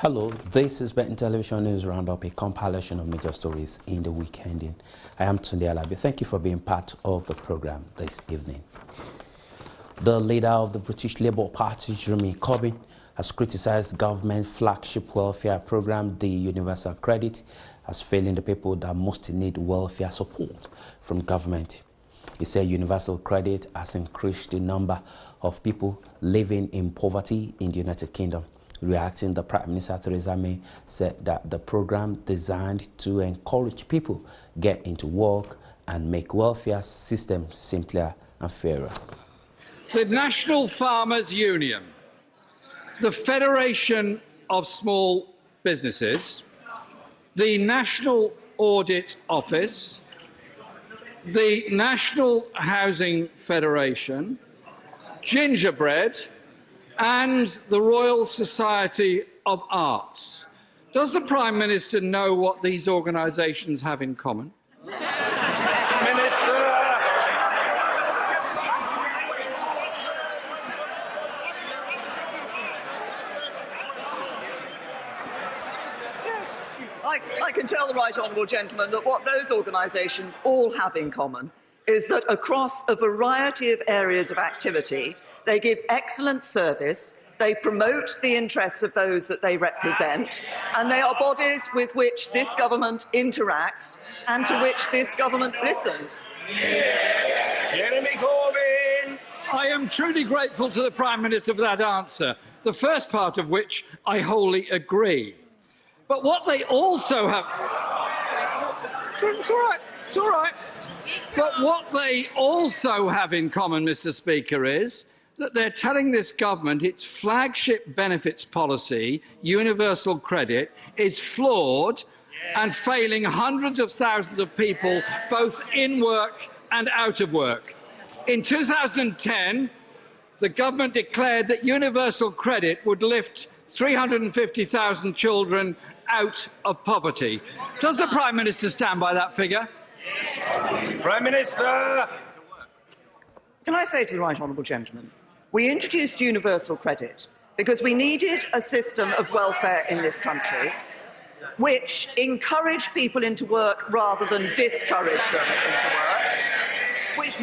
Hello, this is Bentvnews Television News Roundup, a compilation of major stories in the week ending. I am Tunde Alabi. Thank you for being part of the program this evening. The leader of the British Labour Party, Jeremy Corbyn, has criticised government flagship welfare program, the Universal Credit, as failing the people that most need welfare support from government. He said Universal Credit has increased the number of people living in poverty in the United Kingdom. Reacting, the Prime Minister Theresa May said that the program designed to encourage people get into work and make welfare system simpler and fairer. The National Farmers Union, the Federation of Small Businesses, the National Audit Office, the National Housing Federation, Gingerbread, and the Royal Society of Arts. Does the Prime Minister know what these organisations have in common? Minister! Yes, I can tell the Right Honourable Gentleman that what those organisations all have in common is that across a variety of areas of activity, they give excellent service, they promote the interests of those that they represent, and they are bodies with which this government interacts and to which this government listens. Jeremy Corbyn! I am truly grateful to the Prime Minister for that answer, the first part of which I wholly agree. But what they also have... It's all right, it's all right. But what they also have in common, Mr. Speaker, is that they're telling this government its flagship benefits policy, Universal Credit, is flawed and failing hundreds of thousands of people, both in work and out of work. In 2010, the government declared that Universal Credit would lift 350,000 children out of poverty. Does the Prime Minister stand by that figure? Prime Minister! Can I say to the Right Honourable Gentleman, we introduced Universal Credit because we needed a system of welfare in this country which encouraged people into work rather than discouraged them into work, which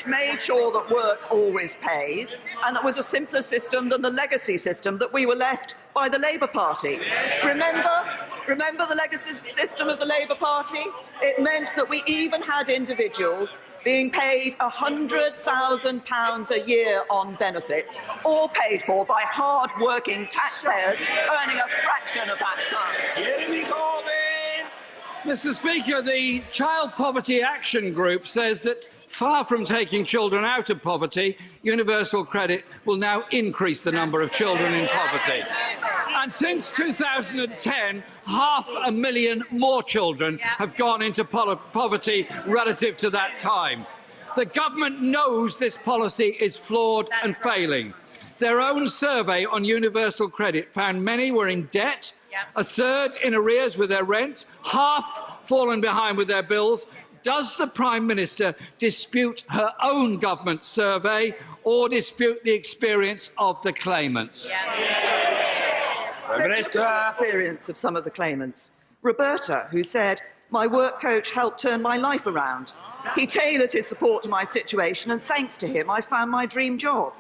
made sure that work always pays, and that was a simpler system than the legacy system that we were left by the Labour Party. Remember the legacy system of the Labour Party? It meant that we even had individuals being paid £100,000 a year on benefits, all paid for by hard-working taxpayers earning a fraction of that sum. Jeremy Corbyn! Mr. Speaker, the Child Poverty Action Group says that far from taking children out of poverty, Universal Credit will now increase the number of children in poverty. And since 2010, 500,000 more children have gone into poverty relative to that time. The government knows this policy is flawed and failing. Their own survey on Universal Credit found many were in debt, a third in arrears with their rent, half fallen behind with their bills. Does the Prime Minister dispute her own government survey or dispute the experience of the claimants? Prime Minister! The experience of some of the claimants. Roberta, who said, "My work coach helped turn my life around. He tailored his support to my situation, and thanks to him, I found my dream job."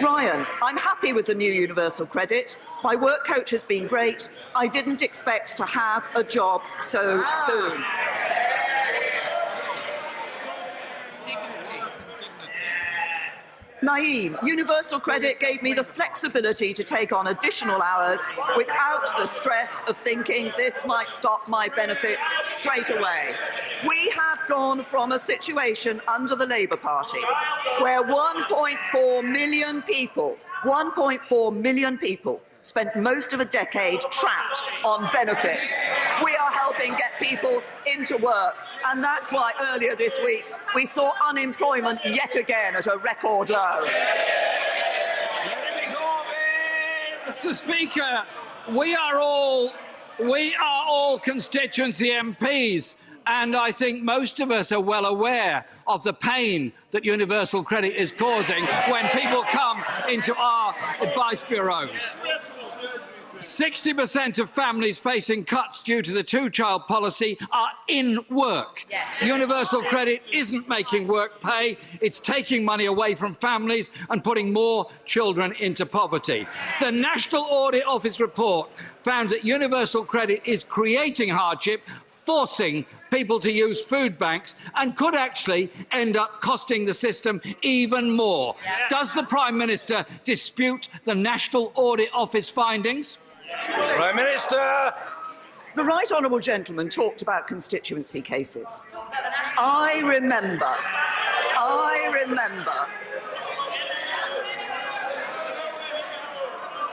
Ryan, "I'm happy with the new Universal Credit. My work coach has been great. I didn't expect to have a job so soon." Naeem, "Universal Credit gave me the flexibility to take on additional hours without the stress of thinking this might stop my benefits straight away." We have gone from a situation under the Labour Party where 1.4 million people spent most of a decade trapped on benefits. We are helping get people into work, and that's why earlier this week we saw unemployment yet again at a record low. Mr. Speaker, we are all constituency MPs, and I think most of us are well aware of the pain that Universal Credit is causing when people come into our advice bureaus. 60% of families facing cuts due to the two-child policy are in work. Yes. Universal credit isn't making work pay. It's taking money away from families and putting more children into poverty. The National Audit Office report found that universal credit is creating hardship, forcing people to use food banks, and could actually end up costing the system even more. Yeah. Does the Prime Minister dispute the National Audit Office findings? Prime Minister. The right honourable gentleman talked about constituency cases. I remember.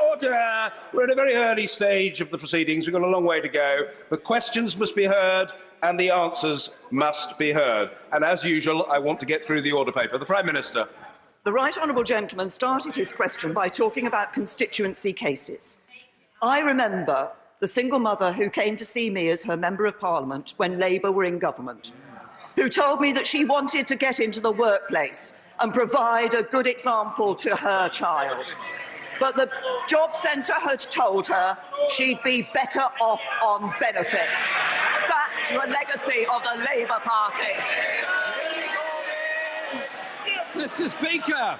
Order. We're at a very early stage of the proceedings. We've got a long way to go. The questions must be heard and the answers must be heard. And as usual, I want to get through the order paper. The Prime Minister. The right honourable gentleman started his question by talking about constituency cases. I remember the single mother who came to see me as her Member of Parliament when Labour were in government, who told me that she wanted to get into the workplace and provide a good example to her child. But the job centre had told her she'd be better off on benefits. That's the legacy of the Labour Party. Mr. Speaker,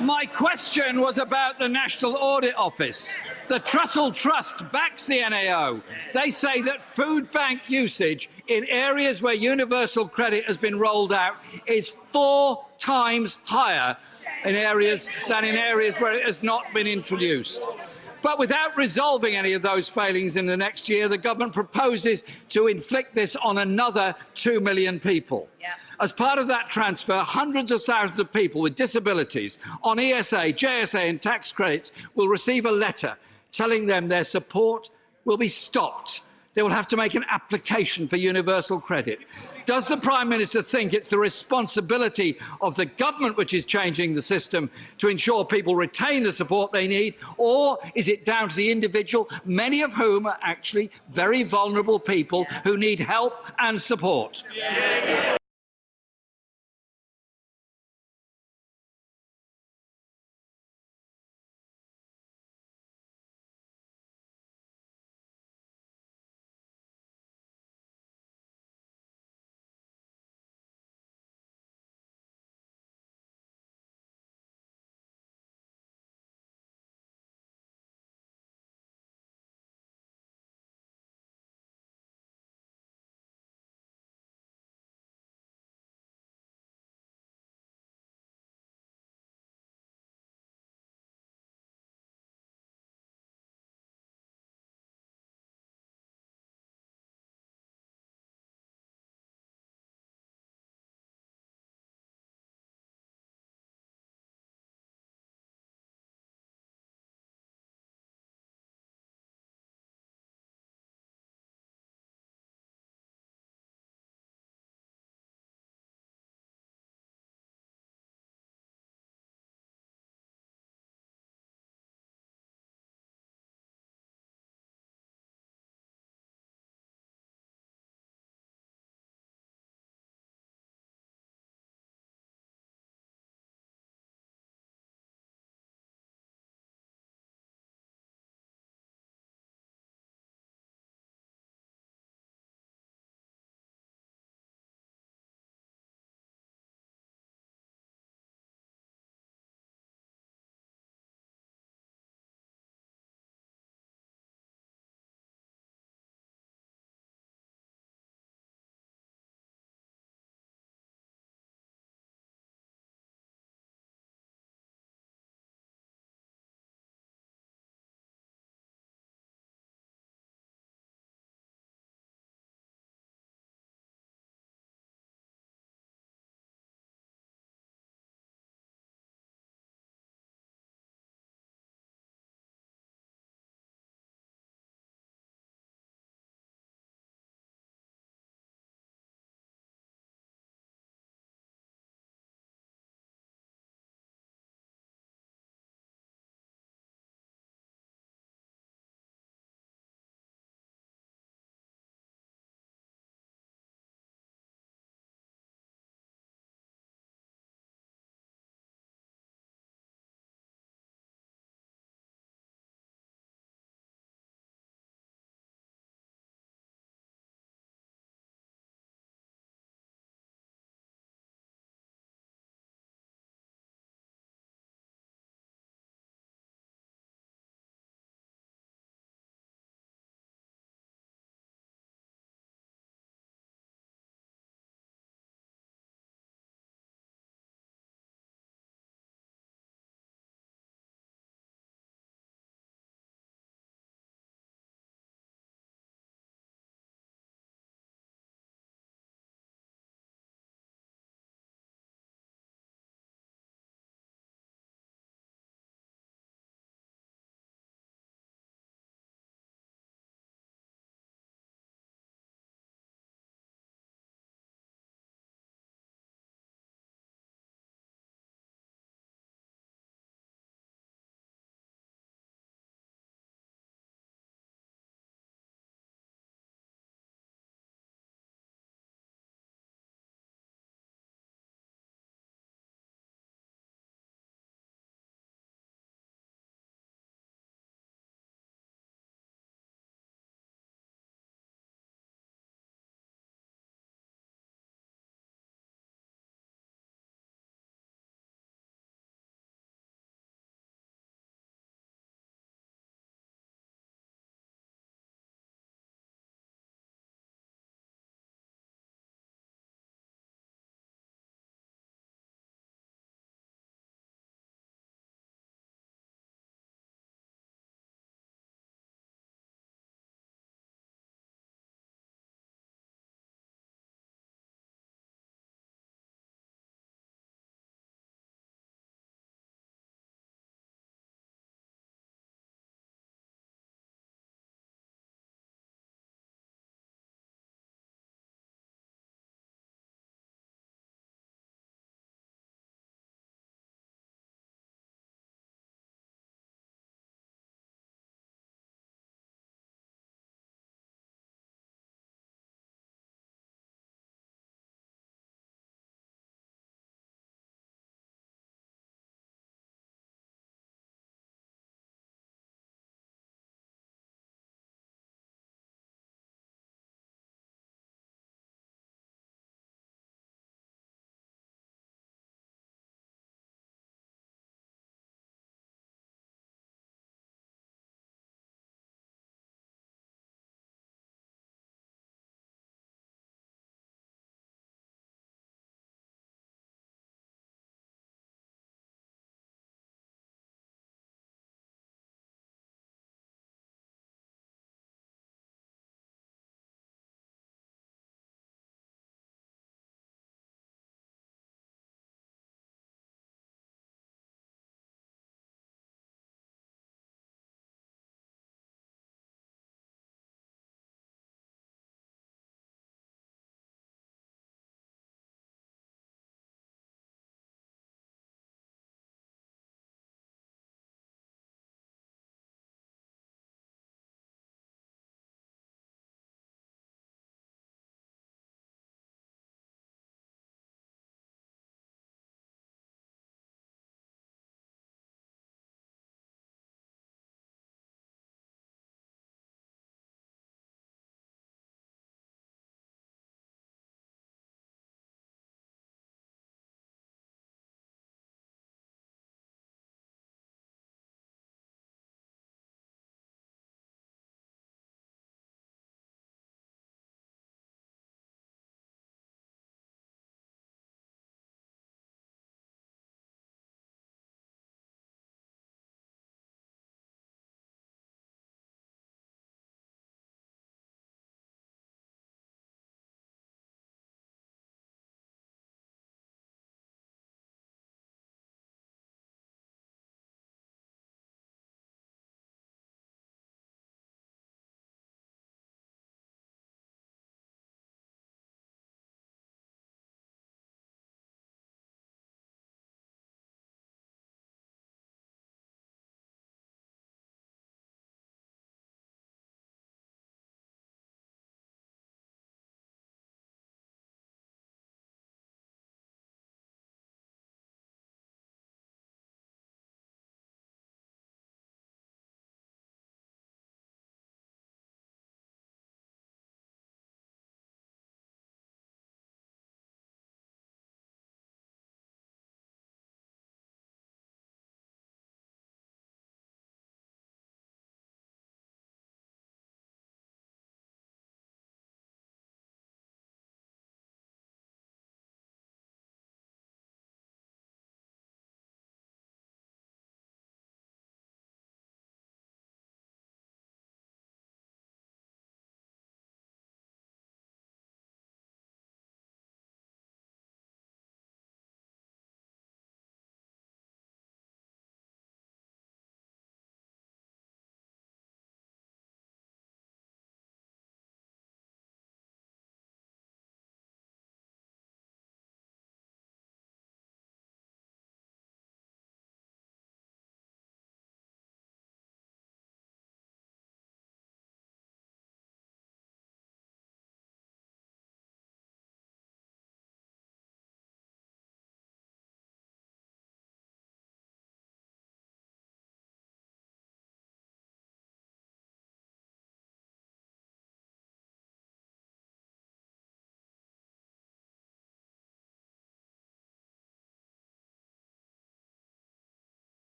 my question was about the National Audit Office. The Trussell Trust backs the NAO. They say that food bank usage in areas where universal credit has been rolled out is 4 times higher than in areas where it has not been introduced. But without resolving any of those failings in the next year, the government proposes to inflict this on another 2 million people. Yeah. As part of that transfer, hundreds of thousands of people with disabilities on ESA, JSA and tax credits will receive a letter telling them their support will be stopped. They will have to make an application for universal credit. Does the Prime Minister think it's the responsibility of the government which is changing the system to ensure people retain the support they need, or is it down to the individual, many of whom are actually very vulnerable people who need help and support?